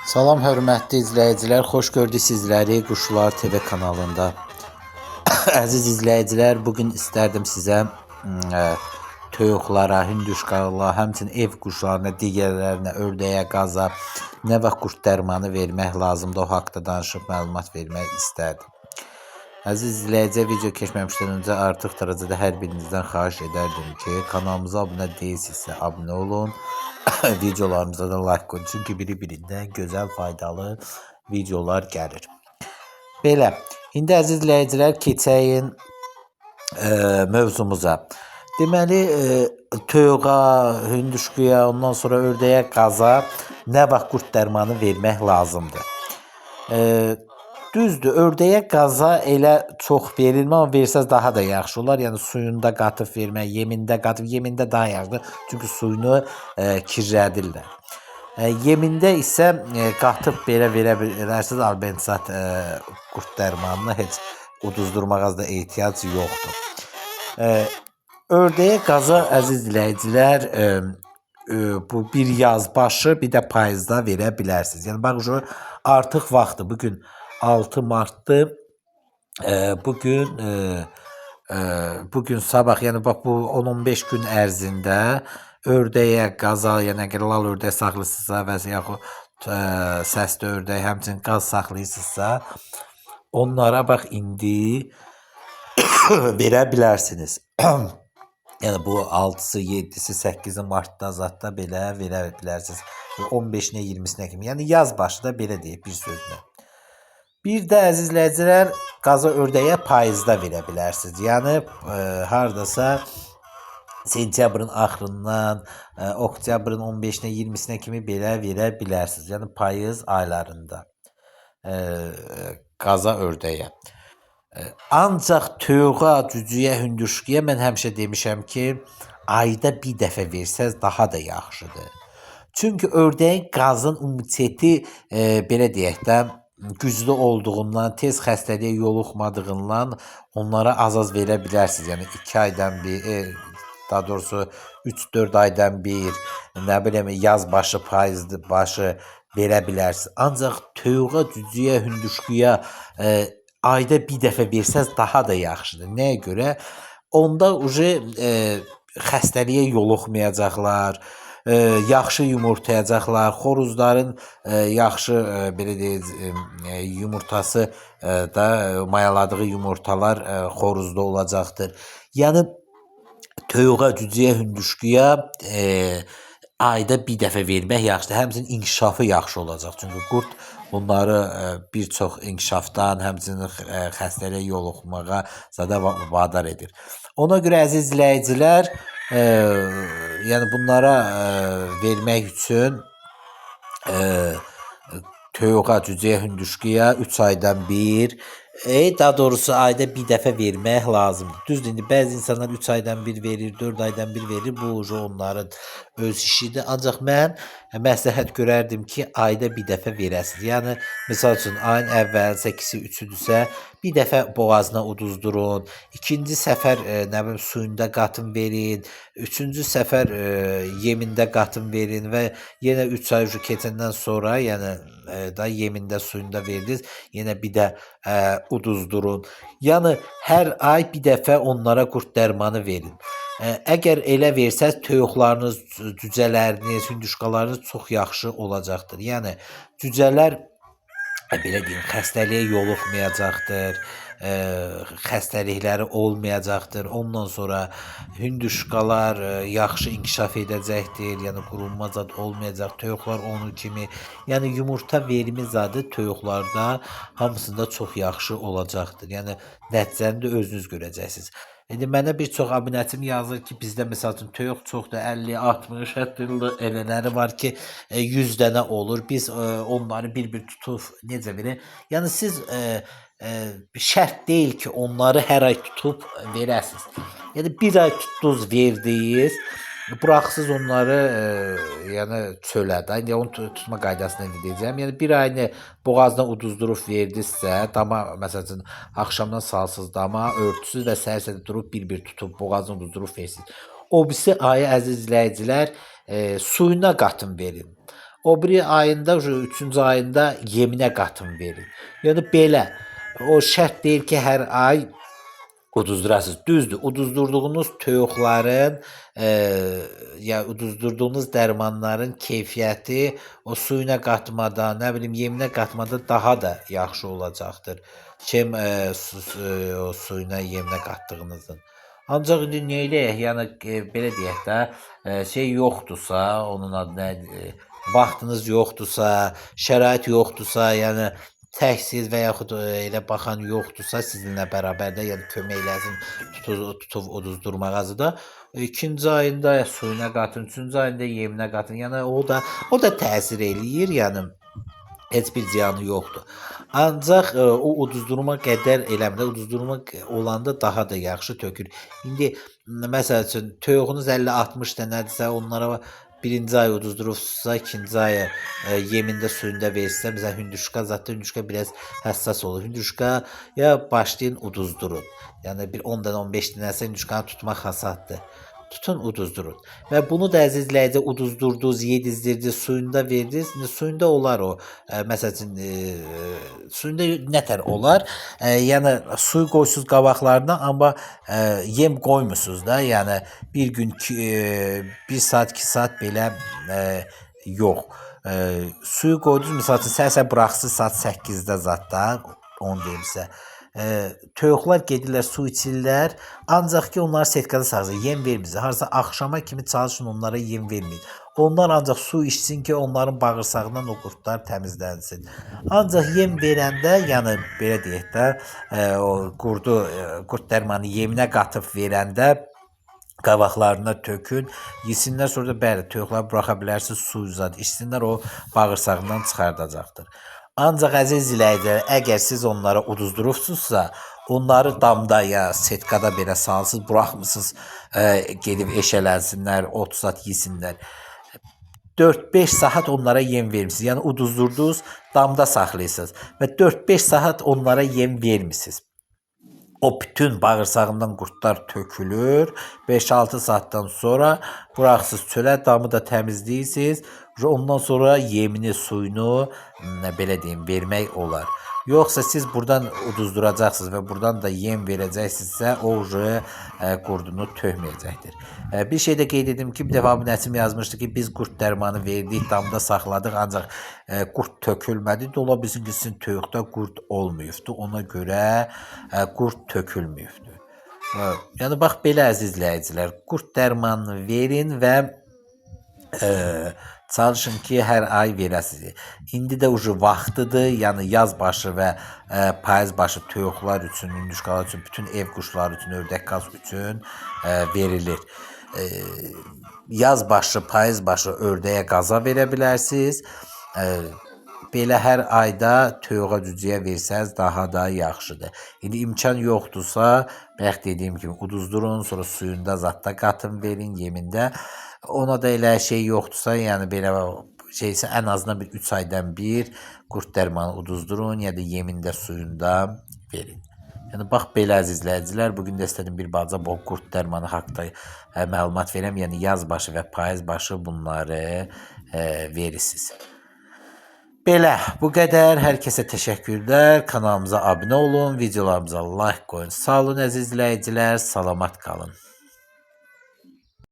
Salam hörmətli izləyicilər, xoş gördük sizləri Quşlar TV kanalında. Əziz izləyicilər, bugün istərdim sizə toyuqlara, hündüşkalara, həmçinin ev quşlarına, digərlərinə, ördəyə, qaza nə vaxt qurd dərmanı vermək lazımdır, o haqqda danışıb məlumat vermək istərdim. Əziz izləyicilər, video keçməmişdən öncə artıq derecədə hər birinizdən xahiş edərdim ki, kanalımıza abunə deyilsinizsə abunə olun. Videolarımıza da like koyun. Çünki biri-birindən gözəl, faydalı videolar gəlir. Belə, indi əziz izləyicilər keçəyin mövzumuza. Deməli, toyuğa, hündüşküyə, ondan sonra ördəyə, qaza nə vaxt qurd dərmanı vermək lazımdır. Düzdür, ördəyə, qaza elə çox verilmə, amma versəz daha da yaxşı olar. Yəni suyunda qatıb vermək, yemində qatıb, yemində daha yaxşıdır. Çünki suyunu kirlədirlər. Yemində isə qatıb belə verə bilərsiniz. Albensat qurd dərmanına heç uduzdurmağa da ehtiyac yoxdur. Ördəyə, qaza əziz izləyicilər bu bir yaz başı, bir də payızda verə bilərsiniz. Yəni bax artıq vaxtı bugün 6 Mart'dır. Bugün sabah, yəni bax bu 10-15 gün ərzində ördəyə, qaza, yəni əgər lal ördək saxlayırsınızsa və yaxud səsli ördək, həmçinin qaz saxlayırsınızsa, onlara bax indi verə bilərsiniz. Yəni bu 6-sı, 7-si, 8-i Mart'da zətdə belə verə bilərsiniz. 15-nə, 20-sinə kimi. Yəni yaz başı da belə deyib bir sözlə. Bir də əziz izləyicilər, qaza, ördəyə payızda verə bilərsiniz. Yəni hardasa sentyabrın axırından oktyabrın 15-nə, 20-sinə kimi belə verə bilərsiniz. Yəni payız aylarında qaza, ördəyə. Ancaq toyuğa, cücüyə, hündüşküyə mən həmişə demişəm ki, ayda bir dəfə versəz daha da yaxşıdır. Çünki ördəyin, qazın immuniteti belə deyək də güclü olduğundan, tez xəstəliyə yoluxmadığından onlara az-az verə bilərsiniz. Yəni 2 aydan bir, daha doğrusu 3-4 aydan bir, nə bileyim, yaz başı, payız başı verə bilərsiniz. Ancaq toyuğa, cücüyə, hündüşküyə ayda bir dəfə versəz daha da yaxşıdır. Nəyə görə? Onda xəstəliyə yoluxmayacaqlar, yaxşı yumurtlayacaqlar, xoruzların yaxşı belə deyək, yumurtası da mayaladığı yumurtalar xoruzda olacaqdır. Yəni toyuğa, cücüyə, hündüşküyə ayda bir dəfə vermək yaxşıdır. Həmçinin inkişafı yaxşı olacaq. Çünki qurd bunları bir çox inkişafdan, həmçinin xəstəliyə yoluxmağa zada vadar edir. Ona görə əziz izləyicilər, yəni bunlara vermək üçün toyuğa, cücüyə, hündüşküyə 3 aydan bir, daha doğrusu ayda bir dəfə vermək lazımdır. Düzdür, indi bəzi insanlar 3 aydan bir verir, 4 aydan bir verir, bu onların öz işidir. Ancaq mən məsləhət görərdim ki, ayda bir dəfə verəsiniz. Yəni misal üçün ayın əvvəl 8-i, 3-üdürsə, bir dəfə boğazına uduzdurun. İkinci səfər nə bilim suyunda qatın verin. Üçüncü səfər yemində qatın verin və yenə 3 ay keçəndən sonra, yəni da yemində, suyunda verdiniz, yenə bir də uduzdurun. Yəni hər ay bir dəfə onlara qurd dərmanı verin. Əgər elə versəz, toyuqlarınız, cücələriniz, hündüşkalarınız çox yaxşı olacaqdır. Yəni cücələr belə deyim, xəstəliyə yoluxmayacaqdır, xəstəlikləri olmayacaqdır. Ondan sonra hündüşkalar yaxşı inkişaf edəcəkdir, yəni qurulma zad olmayacaq. Toyuqlar onun kimi, yəni yumurta verimi zadı toyuqlarda hamısında çox yaxşı olacaqdır. Yəni nəticəni də özünüz görəcəksiniz. İndi mənə bir çox abunəçim yazır ki, bizdə məsəl üçün toyuq çoxdur, 50, 60, hətta elələri var ki, 100 dənə olur. Biz onları bir-bir tutub necə verək? Yəni siz şərt deyil ki, onları hər ay tutub verəsiniz. Yəni bir ay tutdunuz, verdiniz, buraxsız onları yəni çölə də. İndi onu tutma qaydasını indi deyəcəm. Yəni bir ayını boğazına uduzdurub verdinizsə, dama məsələn axşamdan salsız dama, örtüsüz və səhər durub bir-bir tutub boğazına uduzdurub versiniz. O birisi ayı əziz izləyicilər suyuna qatın verin. o biri ayında, 3-cü ayında yeminə qatın verin. Yəni belə. O şərt deyil ki, hər ay uduzdurasınız. Düzdür, uduzdurduğunuz toyuqların, ya uduzdurduğunuz dərmanların keyfiyyəti o suyuna qatmada, nə bilim, yeminə qatmada daha da yaxşı olacaqdır. Kim o suyuna, yeminə qatdığınızın. Ancaq indi neyləyək? Yəni belə deyək də, şey yoxdursa, onun adı nədir? Vaxtınız yoxdursa, şərait yoxdursa, yəni təksiz və yaxud elə baxan yoxdursa sizinlə bərabər də, yəni kömək eləsin tutub uduzdurmağınızı da 2-ci ayında suyuna qatın, 3-cü ayında yeminə qatın. Yəni o da təsir eləyir, yəni heç bir ziyanı yoxdur. Ancaq o uduzdurma qədər eləmir. Uduzdurma olanda daha da yaxşı tökür. İndi məsəl üçün toyuğunuz 50-60 dənədirsə, onlara birinci ay uduzdurursunuzsa, ikinci ay yemində suyunda verirsə, məsələn hündüşka zətdə hündüşka biraz həssas olur. Hündüşkaya başlayın uduzdurun. Yəni bir 10 dənə 15 dənəsə hündüşkanı tutmaq hasaddır. Tutun uduzdurun. Və bunu da əziz izləyici uduzdurdunuz, yedizdirdiniz, suyunda verdiniz. İndi suyunda olar o. Məsəl üçün suyunda nətər olar? Yəni suyu qoysunuz qabaqlarına, amma yem qoymusunuz da. Yəni bir gün 1 saat, 2 saat belə yox. Suyu qoydunuz, məsəl üçün səhər buraxsınız saat 8-də zətdə, onu deyimsə. Toyuqlar gedirlər, su içirlər, ancaq ki onları setkada saxlayın, yem vermirsiniz. Harasa axşama kimi çalışın onlara yem verməyin. Onlar ancaq su içsin ki, onların bağırsağından o qurdlar təmizlənsin. Ancaq yem verəndə, yəni belə deyək də, o qurd dərmanı yeminə qatıb verəndə qabaqlarına tökün, yesinlər, sonra da bəli, toyuqları buraxa bilərsiniz, su uzat, içsinlər, o bağırsağından çıxardacaqdır. Ancaq əziz izləyicilər, əgər siz onlara uduzdurubsunuzsa, onları damda ya setkada belə salsınız, buraxmısınız, gedib eşələnsinlər, ot zat yesinlər. 4-5 saat onlara yem vermisiniz. Yəni uduzdurdunuz, damda saxlayırsınız və 4-5 saat onlara yem vermisiniz. O bütün bağırsağından qurdlar tökülür. 5-6 saatdan sonra buraxsınız çölə, damı da təmizləyirsiniz. Ondan sonra yemini, suyunu, belə deyim, vermək olar. Yoxsa siz buradan uduzduracaqsınız və buradan da yem verəcəksinizsə, o qurdunu tökməyəcəkdir. Bir şey də qeyd edim ki, bir dəfə abunəçim yazmışdı ki, biz qurd dərmanı verdik, damda saxladıq, ancaq qurd tökülmədi. Ola bilsin ki, sizin toyuqda qurd olmayıbdır, ona görə qurd tökülməyibdir. Yəni bax belə əziz izləyicilər, qurd dərmanını verin və çalışın ki, hər ay verəsiniz. İndi də ucu vaxtıdır, yəni yaz başı və payız başı toyuqlar üçün, hündüşkalar üçün, bütün ev quşları üçün, ördək qaz üçün verilir. Yaz başı, payız başı ördəyə qaza verə bilərsiniz. Belə hər ayda toyuğa cücüyə versəz daha da yaxşıdır. İndi imkan yoxdursa, bayaq dediyim kimi uduzdurun, sonra suyunda zətdə qatın verin, yemində. Ona da elə şey yoxdursa, yəni belə şeysə ən azından bir 3 aydan bir qurd dərmanı uduzdurun, ya da yemində, suyunda verin. Yəni bax belə əziz izləyicilər, bugün də istədim bir balaca bu qurd dərmanı haqqında məlumat verəm. Yəni yaz başı və payız başı bunları verirsiniz. Belə, bu qədər. Hər kəsə təşəkkürlər. Kanalımıza abunə olun, videolarımıza like qoyun. Sağ olun əziz izləyicilər, salamat qalın.